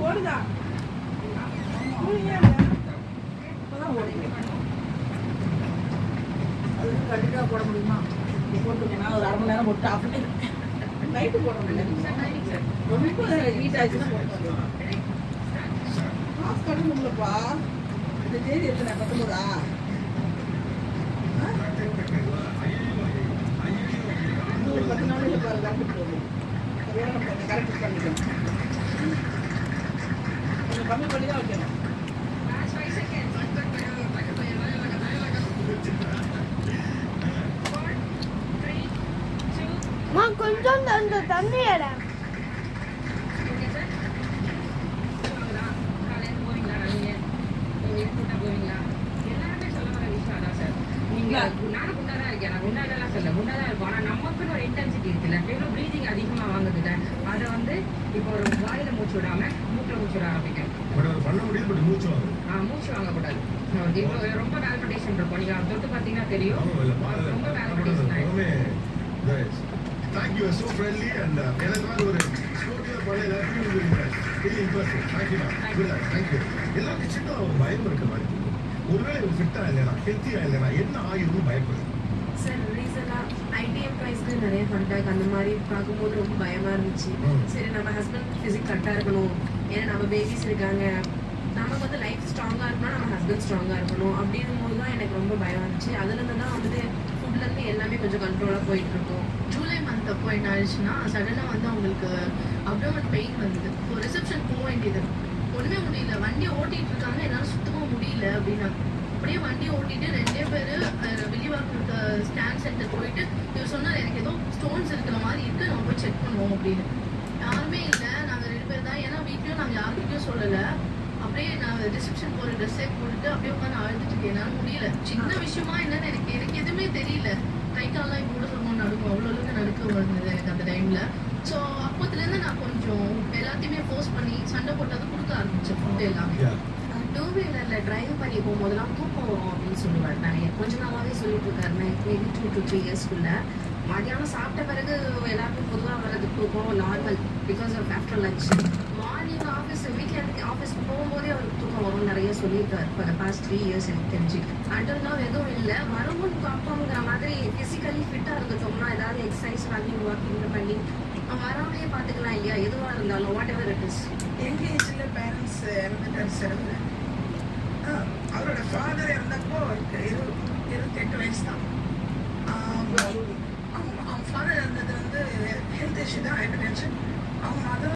ஓடுதா அது கண்டிப்பாக போட முடியுமா? போட்டுருக்கேன் ஒரு 1/2 மணி நேரம் போட்டு ஆஃப் பண்ணி நைட்டு போட முடியல. ரொம்ப ஹீட் ஆச்சுன்னா போட்டு ஆஃப் பண்ண முடியலப்பா. இந்த தேதி எத்தனை 19ஆ? ஒரு 10 நாளைக்கு பாரு கரெக்ட் போகும். சரியான கரெக்ட் பண்ணிக்கணும். கொஞ்சம் கம்மி பண்ணி தான் வைக்கணும். கொஞ்சம் அந்த தண்ணி இடம் நானும் குண்டாதான் இருக்கேன். நான் குண்டாதான் சொல்ல குண்டாதான் இருக்கும். ஆனா நமக்குன்னு ஒரு இன்டென்சிட்டி இருக்குல்ல. எவ்வளவு ப்ரீதிங் அதிகமா வாங்குதுங்க. அதை வந்து இப்போ ஒரு வாயில மூச்சு விடாம மூக்குல மூச்சு விட ஆரம்பிக்கும். மூச்சு வாங்கக்கூடாது. ரொம்ப வேல்பிடேஷன் இருக்கும். நீங்க தொட்டு பாத்தீங்கன்னா தெரியும். ரொம்ப வேல்பிடேஷன் ஆயிடும். Thank you, so friendly and எனக்கு ஒரு ஸ்டோரியா பண்ண எல்லாத்தையும் really impressive. Thank you. Thank you. எல்லாருக்கும் சின்ன ஒரு பயம் இருக்க மாதிரி இருக்கும். ஒருவேளை ஒரு ஃபிட்டா இல்லைனா ஹெல்த்தியா இல்லைனா என்ன ஆயுதுன்னு பயப்படுது. சார் ரீசனா ஐடி எம்ப்ளாய்ஸ்க்கு நிறைய கான்டாக்ட் அந்த மாதிரி பார்க்கும்போது ரொம்ப பயமா இருந்துச்சு. சரி நம்ம ஹஸ்பண்ட் ஃபிசிக் கரெக்டாக இருக்கணும், ஏன்னா நம்ம பேபிஸ் இருக்காங்க, நமக்கு வந்து லைஃப் ஸ்ட்ராங்காக இருக்கணும், நம்ம ஹஸ்பண்ட் ஸ்ட்ராங்காக இருக்கணும் அப்படிங்கும் போது தான் எனக்கு ரொம்ப பயம் இருந்துச்சு. அதுலேருந்து தான் வந்துட்டு ஃபுட்லேருந்து எல்லாமே கொஞ்சம் கண்ட்ரோலாக போயிட்டு இருக்கும். ஜூலை மந்த் அப்போ என்ன ஆயிடுச்சுன்னா சடனாக வந்து அவங்களுக்கு அப்டோமன் பெயின் வந்தது. ஒரு ரிசப்ஷன் போக வேண்டியது, ஒன்றுமே முடியல, வண்டியை ஓட்டிகிட்டு இருக்காங்க, என்னால் சுத்தமாக முடியல அப்படின்னா அப்படியே வண்டியை ஓட்டிட்டு 2 பேர் வெளிவாக்கு ஸ்கேன் சென்டர் போயிட்டு இவர் சொன்னார் எனக்கு ஏதோ ஸ்டோன்ஸ் இருக்கிற மாதிரி இருக்கு, நம்ம போய் செக் பண்ணுவோம் அப்படின்னு. யாருமே இல்லை, நாங்கள் 2 பேர் தான். ஏன்னா வீட்லையும் நாங்கள் யாருக்கிட்டையும் சொல்லலை. அப்படியே நான் ரிசப்ஷன் போகிற ட்ரெஸ்ஸே போட்டுட்டு அப்படியே உட்காந்து அழுதுட்டு இருக்கேன். என்னால் முடியல. சின்ன விஷயமா என்னன்னு எனக்கு எதுவுமே தெரியல. கை காலெலாம் இப்போ கூட சொல்லணும் நடுக்கும், அவ்வளோ அளவுக்கு நடுக்க வருது எனக்கு அந்த டைமில். ஸோ அப்போத்துலேருந்து நான் கொஞ்சம் எல்லாத்தையுமே ஃபோர்ஸ் பண்ணி சண்டை போட்டது கொடுக்க ஆரம்பித்தேன் ஃபுட்டு எல்லாமே. 2 வீலரில் டிரைவ் பண்ணி போகும்போதெல்லாம் தூக்கம் வரும் அப்படின்னு சொல்லுவார். நிறைய கொஞ்ச நாளாகவே சொல்லிட்டு இருக்காரு. மேபி 2 to 3 இயர்ஸ்க்குள்ள மதியானம் சாப்பிட்ட பிறகு எல்லாருக்கும் பொதுவாக வர்றது தூக்கம் normal because of after lunch. Morning weekend ஆஃபீஸ்க்கு போகும்போதே அவருக்கு தூக்கம் வரும் நிறைய சொல்லியிருக்காரு. ஃபார் த பாஸ்ட் 3 இயர்ஸ் எனக்கு தெரிஞ்சு. அண்டர் நாள் எதுவும் இல்லை, வருமுன் காப்போங்கிற மாதிரி ஃபிசிக்கலி ஃபிட்டாக இருந்துட்டோம்னா ஏதாவது எக்ஸசைஸ் ரன்னிங் வாக்கிங் பண்ணி வராமையே பார்த்துக்கலாம் இல்லையா, எதுவாக இருந்தாலும் வாட் எவர் இட் இஸ். எங்கள் ஏஜில் பேரண்ட்ஸ் இறந்துட்டார் சார். அவரோட ஃபாதர் இறந்தப்போ 28 வயசு தான். அவங்க ஃபாதர் இருந்தது வந்து ஹெல்த் இஷ்யூ தான், ஹைப்பர் டென்ஷன். அவங்க மதர்